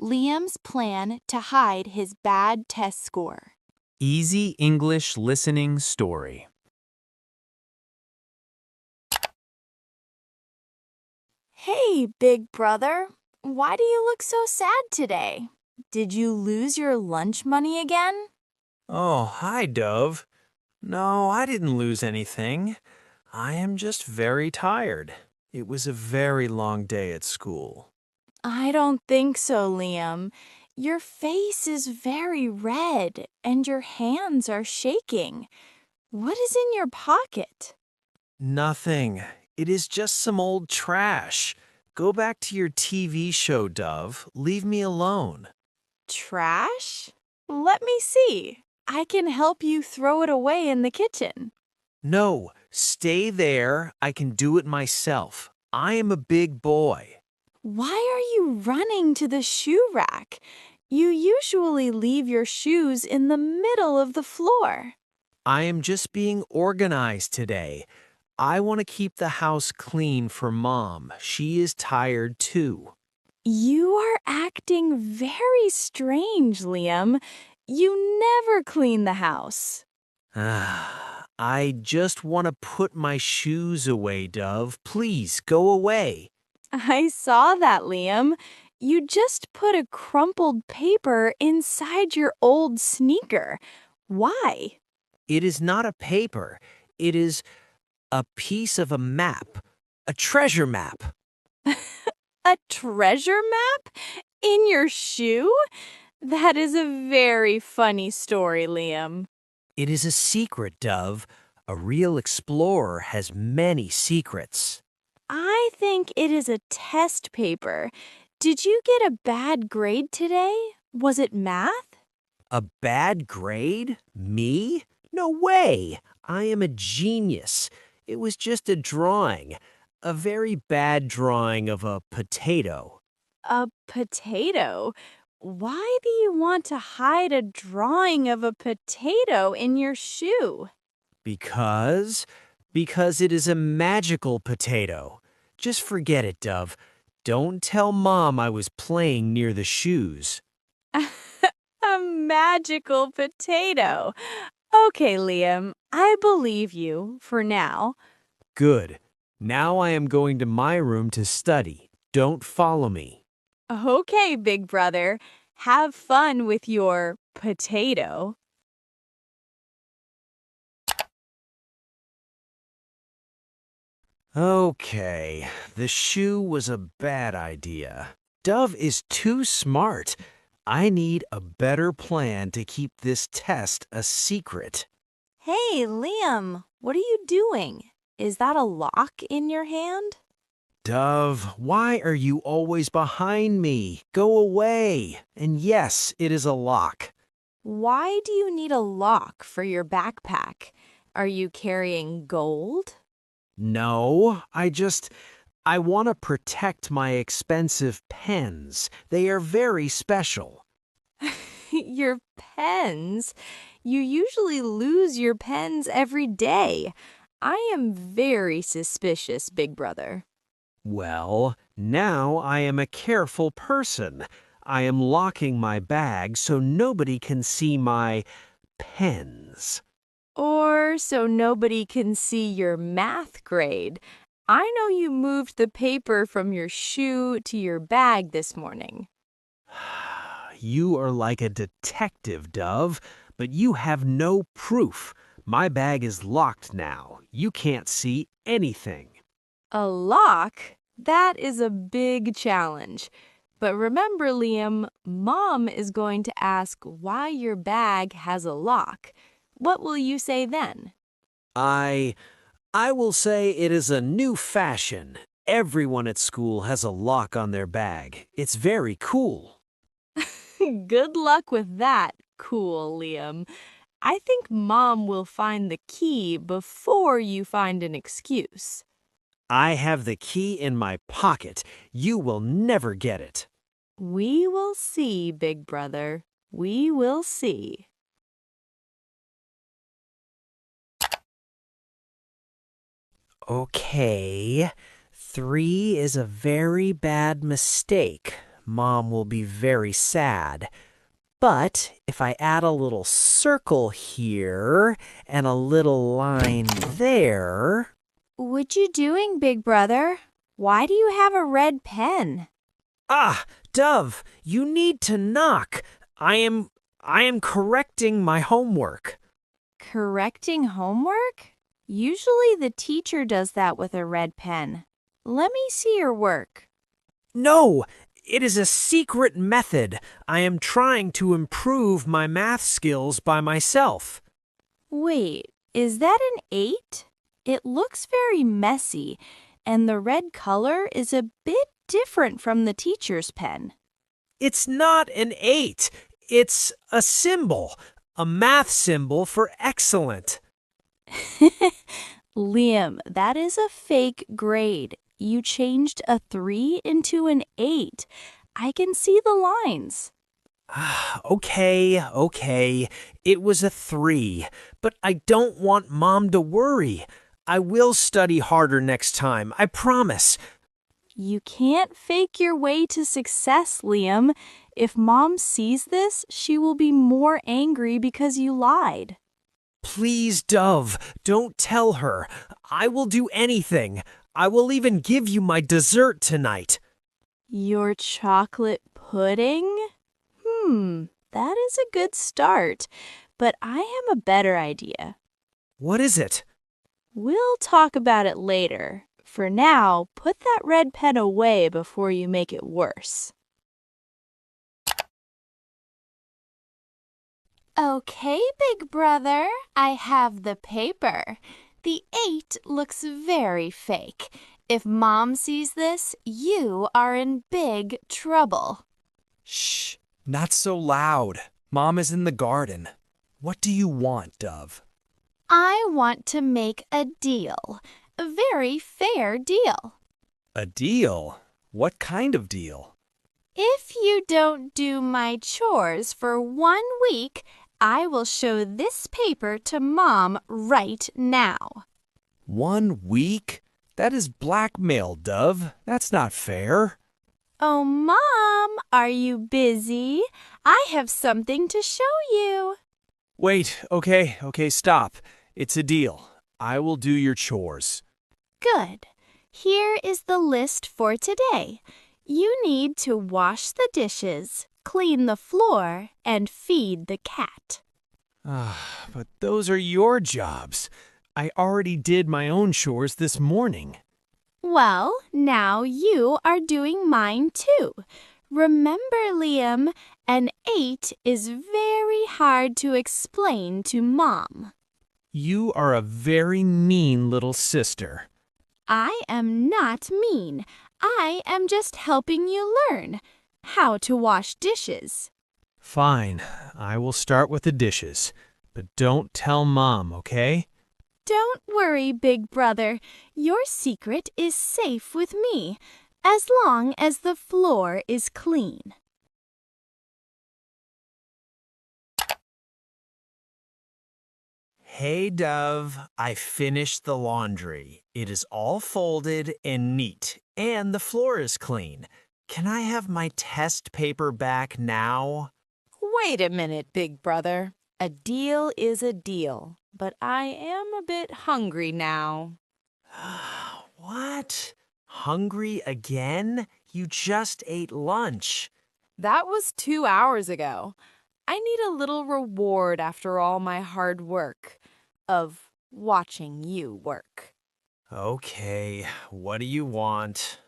Liam's plan to hide his bad test score. Easy English listening story. Hey, big brother. Why do you look so sad today? Did you lose your lunch money again? Oh, hi, Dove. No, I didn't lose anything. I am just very tired. It was a very long day at school. I don't think so, Liam. Your face is very red and your hands are shaking. What is in your pocket? Nothing. It is just some old trash. Go back to your TV show, Dove. Leave me alone. Trash? Let me see. I can help you throw it away in the kitchen. No, stay there. I can do it myself. I am a big boy. Why are you running to the shoe rack? You usually leave your shoes in the middle of the floor. I am just being organized today. I want to keep the house clean for Mom. She is tired too. You are acting very strange, Liam. You never clean the house. I just want to put my shoes away, Dove. Please go away. I saw that, Liam. You just put a crumpled paper inside your old sneaker. Why? It is not a paper. It is a piece of a map, a treasure map. A treasure map? In your shoe? That is a very funny story, Liam. It is a secret, Dove. A real explorer has many secrets. I think it is a test paper. Did you get a bad grade today? Was it math? A bad grade? Me? No way! I am a genius. It was just a drawing. A very bad drawing of a potato. A potato? Why do you want to hide a drawing of a potato in your shoe? Because it is a magical potato. Just forget it, Dove. Don't tell Mom I was playing near the shoes. A magical potato. Okay, Liam, I believe you for now. Good. Now I am going to my room to study. Don't follow me. Okay, big brother. Have fun with your potato. Okay, the shoe was a bad idea. Dove is too smart. I need a better plan to keep this test a secret. Hey, Liam, what are you doing? Is that a lock in your hand? Dove, why are you always behind me? Go away. And yes, it is a lock. Why do you need a lock for your backpack? Are you carrying gold? No, I want to protect my expensive pens. They are very special. Your pens? You usually lose your pens every day. I am very suspicious, big brother. Well, now I am a careful person. I am locking my bag so nobody can see my pens. Or so nobody can see your math grade. I know you moved the paper from your shoe to your bag this morning. You are like a detective, Dove, but you have no proof. My bag is locked now. You can't see anything. A lock? That is a big challenge. But remember, Liam, Mom is going to ask why your bag has a lock. What will you say then? I will say it is a new fashion. Everyone at school has a lock on their bag. It's very cool. Good luck with that, cool Liam. I think Mom will find the key before you find an excuse. I have the key in my pocket. You will never get it. We will see, big brother. We will see. Okay, 3 is a very bad mistake. Mom will be very sad. But if I add a little circle here and a little line there... What you doing, big brother? Why do you have a red pen? Ah, Dove, you need to knock. I am correcting my homework. Correcting homework? Usually the teacher does that with a red pen. Let me see your work. No, it is a secret method. I am trying to improve my math skills by myself. Wait, is that an 8? It looks very messy, and the red color is a bit different from the teacher's pen. It's not an 8. It's a symbol, a math symbol for excellent. Liam, that is a fake grade. You changed a 3 into an 8. I can see the lines. Okay. It was a 3, but I don't want Mom to worry. I will study harder next time, I promise. You can't fake your way to success, Liam. If Mom sees this, she will be more angry because you lied. Please, Dove, don't tell her. I will do anything. I will even give you my dessert tonight. Your chocolate pudding? That is a good start, but I have a better idea. What is it? We'll talk about it later. For now, put that red pen away before you make it worse. Okay, big brother, I have the paper. The 8 looks very fake. If Mom sees this, you are in big trouble. Shh, not so loud. Mom is in the garden. What do you want, Dove? I want to make a deal. A very fair deal. A deal? What kind of deal? If you don't do my chores for 1 week, I will show this paper to Mom right now. 1 week? That is blackmail, Dove. That's not fair. Oh, Mom, are you busy? I have something to show you. Wait, okay, stop. It's a deal. I will do your chores. Good. Here is the list for today. You need to wash the dishes, clean the floor, and feed the cat. But those are your jobs. I already did my own chores this morning. Well, now you are doing mine too. Remember, Liam, an 8 is very hard to explain to Mom. You are a very mean little sister. I am not mean. I am just helping you learn how to wash dishes. Fine, I will start with the dishes. But don't tell Mom, okay? Don't worry, big brother. Your secret is safe with me, as long as the floor is clean. Hey, Dove, I finished the laundry. It is all folded and neat, and the floor is clean. Can I have my test paper back now? Wait a minute, big brother. A deal is a deal, but I am a bit hungry now. What? Hungry again? You just ate lunch. That was 2 hours ago. I need a little reward after all my hard work of watching you work. Okay, what do you want?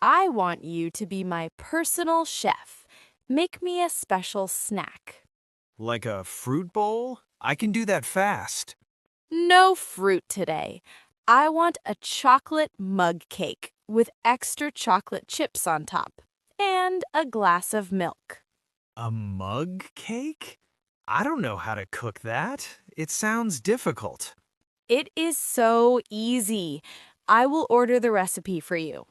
I want you to be my personal chef. Make me a special snack. Like a fruit bowl? I can do that fast. No fruit today. I want a chocolate mug cake with extra chocolate chips on top and a glass of milk. A mug cake? I don't know how to cook that. It sounds difficult. It is so easy. I will order the recipe for you.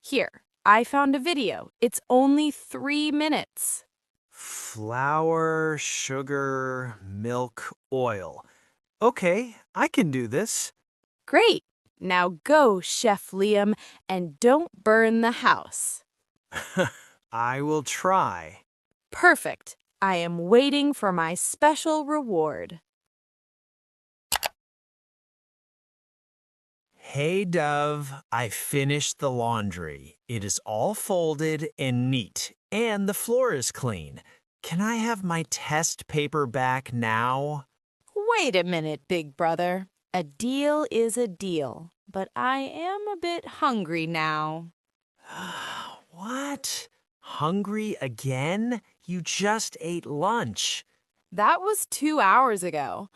Here, I found a video. It's only 3 minutes. Flour, sugar, milk, oil. Okay, I can do this. Great. Now go, Chef Liam, and don't burn the house. I will try. Perfect. I am waiting for my special reward. Hey, Dove, I finished the laundry. It is all folded and neat, and the floor is clean. Can I have my test paper back now? Wait a minute, big brother. A deal is a deal, but I am a bit hungry now. What? Hungry again? You just ate lunch. That was 2 hours ago.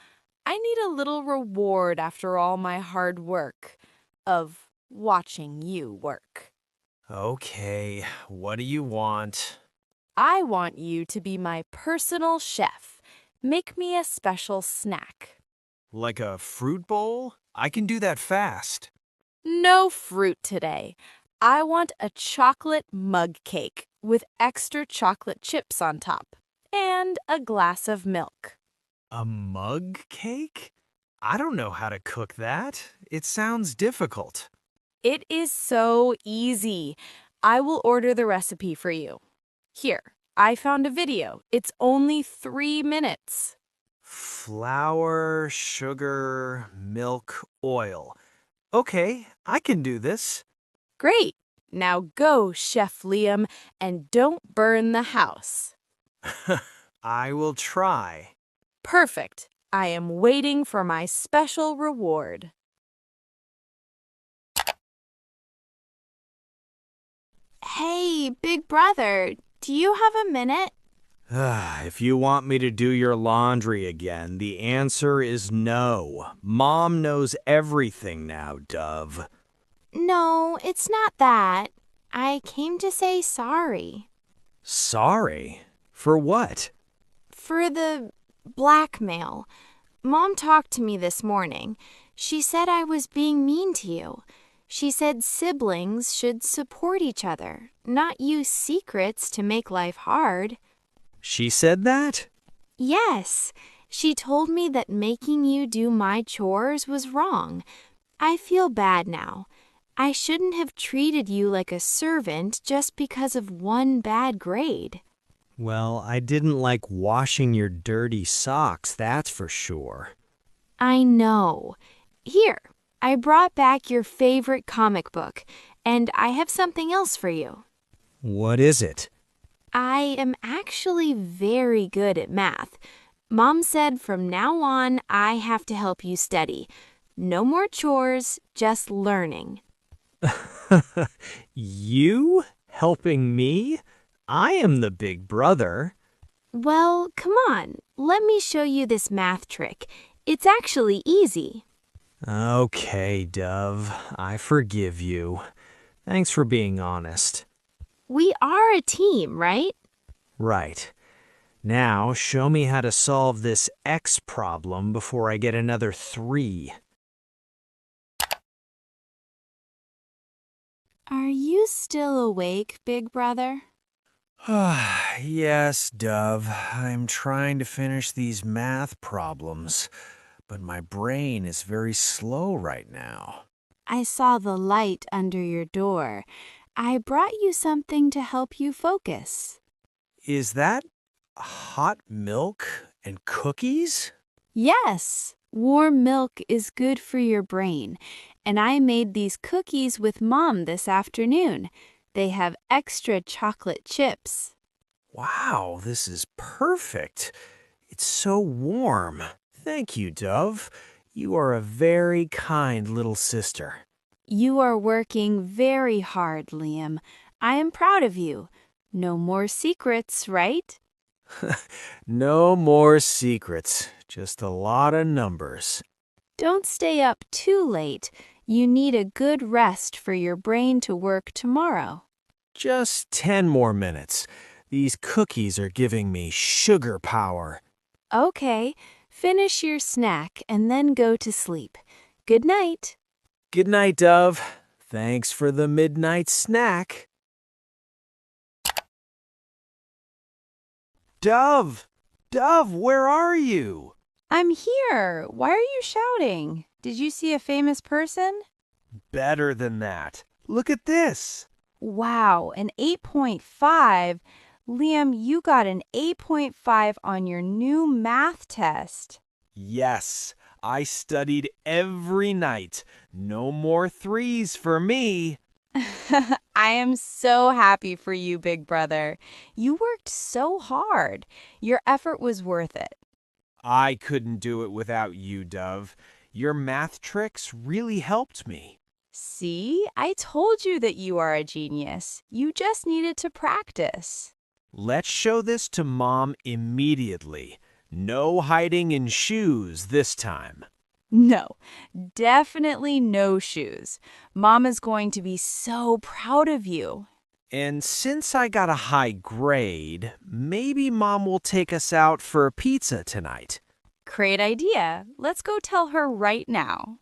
I need a little reward after all my hard work of watching you work. Okay, what do you want? I want you to be my personal chef. Make me a special snack. Like a fruit bowl? I can do that fast. No fruit today. I want a chocolate mug cake with extra chocolate chips on top and a glass of milk. A mug cake? I don't know how to cook that. It sounds difficult. It is so easy. I will order the recipe for you. Here, I found a video. It's only 3 minutes. Flour, sugar, milk, oil. Okay, I can do this. Great. Now go, Chef Liam, and don't burn the house. I will try. Perfect. I am waiting for my special reward. Hey, big brother, do you have a minute? If you want me to do your laundry again, the answer is no. Mom knows everything now, Dove. No, it's not that. I came to say sorry. Sorry? For what? For the blackmail. Mom talked to me this morning. She said I was being mean to you. She said siblings should support each other, not use secrets to make life hard. She said that? Yes, she told me that making you do my chores was wrong. I feel bad now. I shouldn't have treated you like a servant just because of one bad grade. Well, I didn't like washing your dirty socks, that's for sure. I know. Here, I brought back your favorite comic book, and I have something else for you. What is it? I am actually very good at math. Mom said from now on I have to help you study. No more chores, just learning. You helping me? I am the big brother. Well, come on, let me show you this math trick. It's actually easy. Okay, Dove, I forgive you. Thanks for being honest. We are a team, right? Right. Now, show me how to solve this X problem before I get another 3. Are you still awake, big brother? Yes, Dove. I'm trying to finish these math problems, but my brain is very slow right now. I saw the light under your door. I brought you something to help you focus. Is that hot milk and cookies? Yes, warm milk is good for your brain, and I made these cookies with Mom this afternoon. They have extra chocolate chips. Wow, this is perfect. It's so warm. Thank you, Dove. You are a very kind little sister. You are working very hard, Liam. I am proud of you. No more secrets, right? No more secrets, just a lot of numbers. Don't stay up too late. You need a good rest for your brain to work tomorrow. Just 10 more minutes. These cookies are giving me sugar power. Okay, finish your snack and then go to sleep. Good night. Good night, Dove. Thanks for the midnight snack. Dove! Dove, where are you? I'm here. Why are you shouting? Did you see a famous person? Better than that. Look at this. Wow, an 8.5. Liam, you got an 8.5 on your new math test. Yes, I studied every night. No more threes for me. I am so happy for you, big brother. You worked so hard. Your effort was worth it. I couldn't do it without you, Dove. Your math tricks really helped me. See, I told you that you are a genius. You just needed to practice. Let's show this to Mom immediately. No hiding in shoes this time. No, definitely no shoes. Mom is going to be so proud of you. And since I got a high grade, maybe Mom will take us out for a pizza tonight. Great idea. Let's go tell her right now.